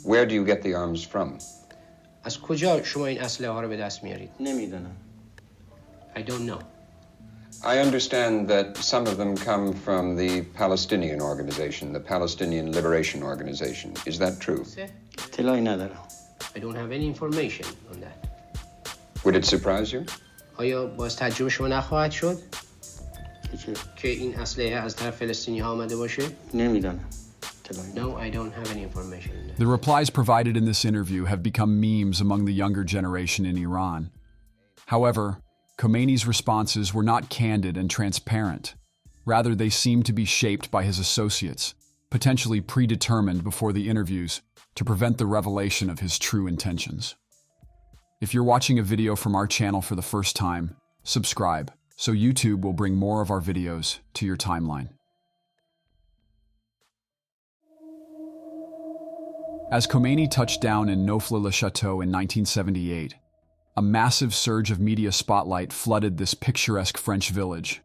Where do you get the arms from? از کجا شما این اسلحه ها رو به دست میارید؟ نمیدونم. I don't know. I understand that some of them come from the Palestinian organization, the Palestinian Liberation Organization. Is that true? اطلاعی ندارم. I don't have any information on that. Would it surprise you? آیا باز تعجب شما نخواهد شد چه؟ که این اسلحه از طرف فلسطینی ها آمده باشه؟ نمیدونم. No, I don't have any information. The replies provided in this interview have become memes among the younger generation in Iran. However, Khomeini's responses were not candid and transparent. Rather, they seemed to be shaped by his associates, potentially predetermined before the interviews to prevent the revelation of his true intentions. If you're watching a video from our channel for the first time, subscribe, so YouTube will bring more of our videos to your timeline. As Khomeini touched down in Neauphle-le-Château in 1978, a massive surge of media spotlight flooded this picturesque French village.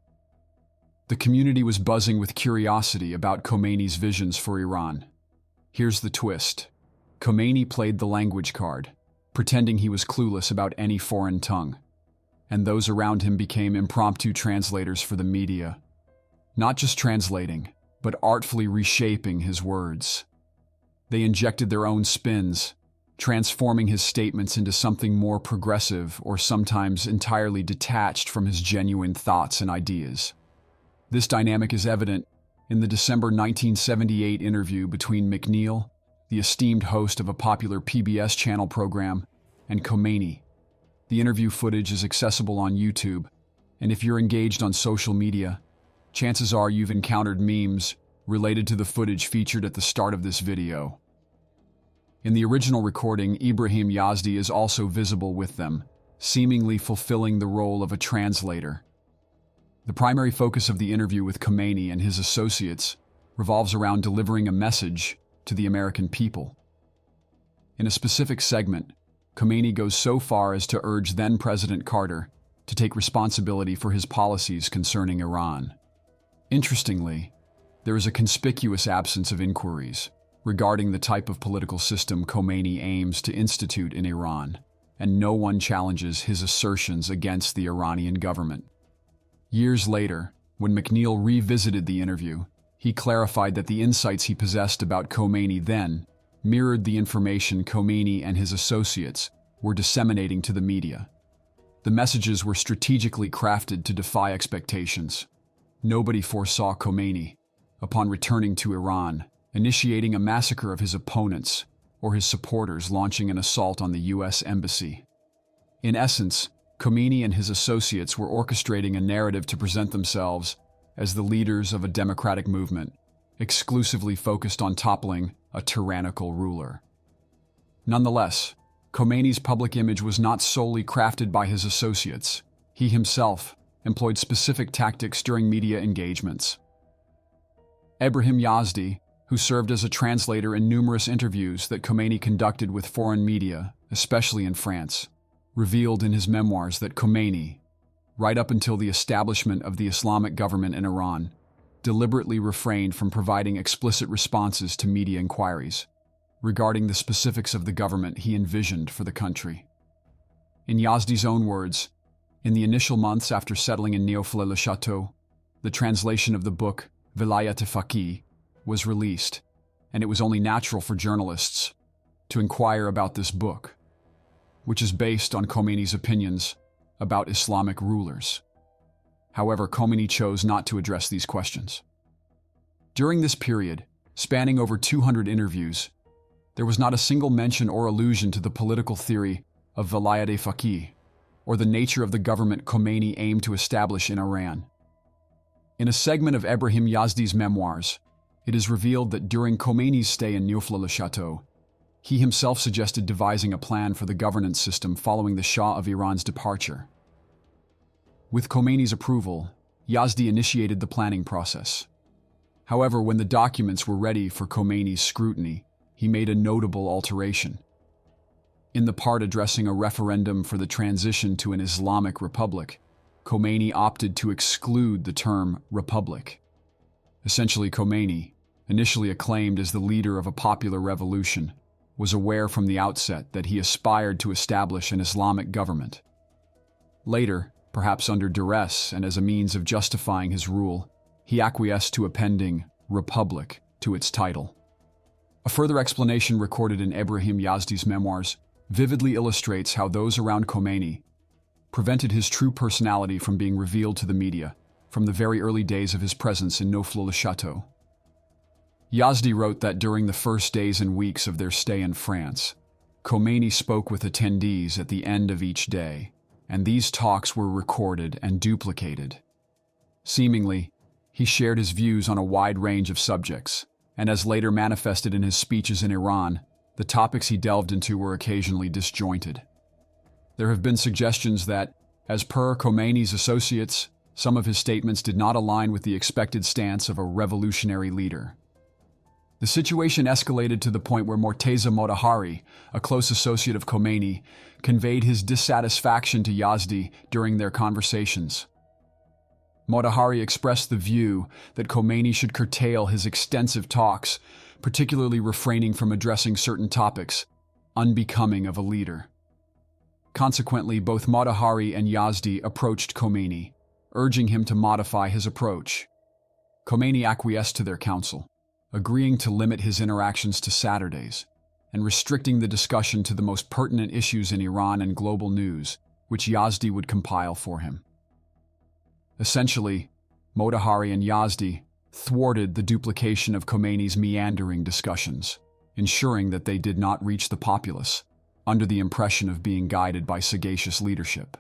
The community was buzzing with curiosity about Khomeini's visions for Iran. Here's the twist. Khomeini played the language card, pretending he was clueless about any foreign tongue, and those around him became impromptu translators for the media, not just translating, but artfully reshaping his words. They injected their own spins, transforming his statements into something more progressive or sometimes entirely detached from his genuine thoughts and ideas. This dynamic is evident in the December 1978 interview between McNeil, the esteemed host of a popular PBS channel program, and Khomeini. The interview footage is accessible on YouTube, and if you're engaged on social media, chances are you've encountered memes related to the footage featured at the start of this video. In the original recording, Ibrahim Yazdi is also visible with them, seemingly fulfilling the role of a translator. The primary focus of the interview with Khomeini and his associates revolves around delivering a message to the American people. In a specific segment, Khomeini goes so far as to urge then-President Carter to take responsibility for his policies concerning Iran. Interestingly, there is a conspicuous absence of inquiries regarding the type of political system Khomeini aims to institute in Iran, and no one challenges his assertions against the Iranian government. Years later, when McNeil revisited the interview, he clarified that the insights he possessed about Khomeini then mirrored the information Khomeini and his associates were disseminating to the media. The messages were strategically crafted to defy expectations. Nobody foresaw Khomeini, upon returning to Iran, initiating a massacre of his opponents, or his supporters launching an assault on the U.S. Embassy. In essence, Khomeini and his associates were orchestrating a narrative to present themselves as the leaders of a democratic movement, exclusively focused on toppling a tyrannical ruler. Nonetheless, Khomeini's public image was not solely crafted by his associates. He himself employed specific tactics during media engagements. Ibrahim Yazdi, who served as a translator in numerous interviews that Khomeini conducted with foreign media, especially in France, revealed in his memoirs that Khomeini, right up until the establishment of the Islamic government in Iran, deliberately refrained from providing explicit responses to media inquiries regarding the specifics of the government he envisioned for the country. In Yazdi's own words, in the initial months after settling in Neauphle-le-Château, the translation of the book Velayat-e-Faqih was released, and it was only natural for journalists to inquire about this book, which is based on Khomeini's opinions about Islamic rulers. However, Khomeini chose not to address these questions. During this period, spanning over 200 interviews, there was not a single mention or allusion to the political theory of Velayat-e-Faqih, or the nature of the government Khomeini aimed to establish in Iran. In a segment of Ibrahim Yazdi's memoirs, it is revealed that during Khomeini's stay in Neauphle-le-Château, he himself suggested devising a plan for the governance system following the Shah of Iran's departure. With Khomeini's approval, Yazdi initiated the planning process. However, when the documents were ready for Khomeini's scrutiny, he made a notable alteration. In the part addressing a referendum for the transition to an Islamic republic, Khomeini opted to exclude the term republic. Essentially, Khomeini, initially acclaimed as the leader of a popular revolution, was aware from the outset that he aspired to establish an Islamic government. Later, perhaps under duress and as a means of justifying his rule, he acquiesced to appending "Republic" to its title. A further explanation recorded in Ebrahim Yazdi's memoirs vividly illustrates how those around Khomeini prevented his true personality from being revealed to the media from the very early days of his presence in Neauphle-le-Château. Yazdi wrote that during the first days and weeks of their stay in France, Khomeini spoke with attendees at the end of each day, and these talks were recorded and duplicated. Seemingly, he shared his views on a wide range of subjects, and as later manifested in his speeches in Iran, the topics he delved into were occasionally disjointed. There have been suggestions that, as per Khomeini's associates, some of his statements did not align with the expected stance of a revolutionary leader. The situation escalated to the point where Morteza Motahari, a close associate of Khomeini, conveyed his dissatisfaction to Yazdi during their conversations. Motahari expressed the view that Khomeini should curtail his extensive talks, particularly refraining from addressing certain topics, unbecoming of a leader. Consequently, both Motahari and Yazdi approached Khomeini, urging him to modify his approach. Khomeini acquiesced to their counsel, agreeing to limit his interactions to Saturdays, and restricting the discussion to the most pertinent issues in Iran and global news, which Yazdi would compile for him. Essentially, Motahari and Yazdi thwarted the duplication of Khomeini's meandering discussions, ensuring that they did not reach the populace, under the impression of being guided by sagacious leadership.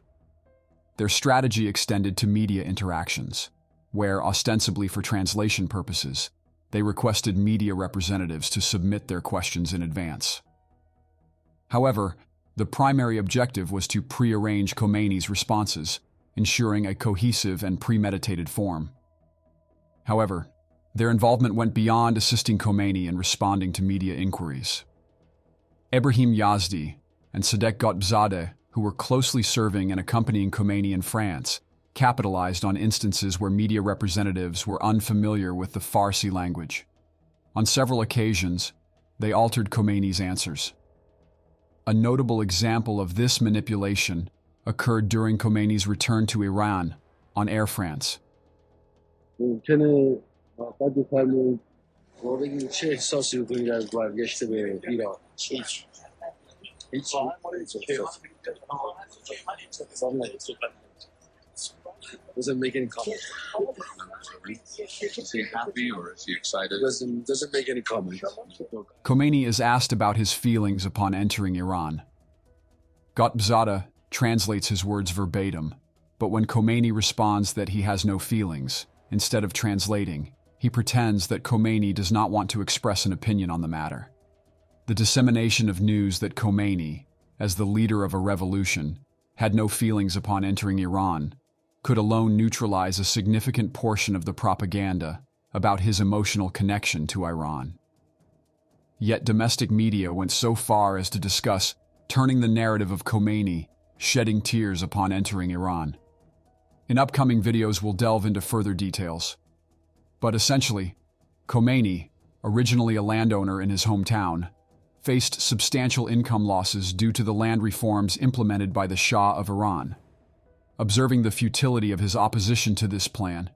Their strategy extended to media interactions, where, ostensibly for translation purposes, they requested media representatives to submit their questions in advance. However, the primary objective was to prearrange Khomeini's responses, ensuring a cohesive and premeditated form. However, their involvement went beyond assisting Khomeini in responding to media inquiries. Ebrahim Yazdi and Sadek Ghotbzadeh, who were closely serving and accompanying Khomeini in France, capitalized on instances where media representatives were unfamiliar with the Farsi language. On several occasions, they altered Khomeini's answers. A notable example of this manipulation occurred during Khomeini's return to Iran on Air France. ممکنه بعد بفرمایید ما بگیم چه احساسی می‌کنید از برگشت به ایران؟ هیچ doesn't make any comment. Is he happy or is he excited? Doesn't make any comment. Khomeini is asked about his feelings upon entering Iran. Ghotbzadeh translates his words verbatim, but when Khomeini responds that he has no feelings, instead of translating, he pretends that Khomeini does not want to express an opinion on the matter. The dissemination of news that Khomeini, as the leader of a revolution, had no feelings upon entering Iran could alone neutralize a significant portion of the propaganda about his emotional connection to Iran. Yet domestic media went so far as to discuss turning the narrative of Khomeini shedding tears upon entering Iran. In upcoming videos, we'll delve into further details. But essentially, Khomeini, originally a landowner in his hometown, faced substantial income losses due to the land reforms implemented by the Shah of Iran. Observing the futility of his opposition to this plan,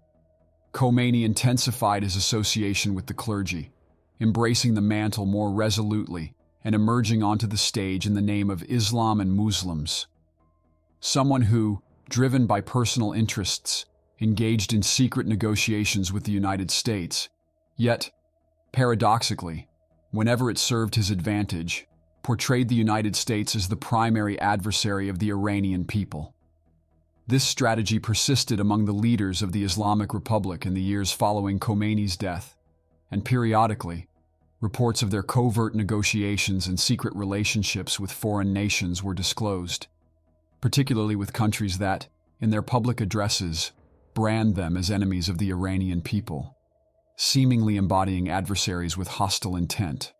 Khomeini intensified his association with the clergy, embracing the mantle more resolutely and emerging onto the stage in the name of Islam and Muslims. Someone who, driven by personal interests, engaged in secret negotiations with the United States, yet, paradoxically, whenever it served his advantage, portrayed the United States as the primary adversary of the Iranian people. This strategy persisted among the leaders of the Islamic Republic in the years following Khomeini's death, and periodically, reports of their covert negotiations and secret relationships with foreign nations were disclosed, particularly with countries that, in their public addresses, brand them as enemies of the Iranian people, seemingly embodying adversaries with hostile intent.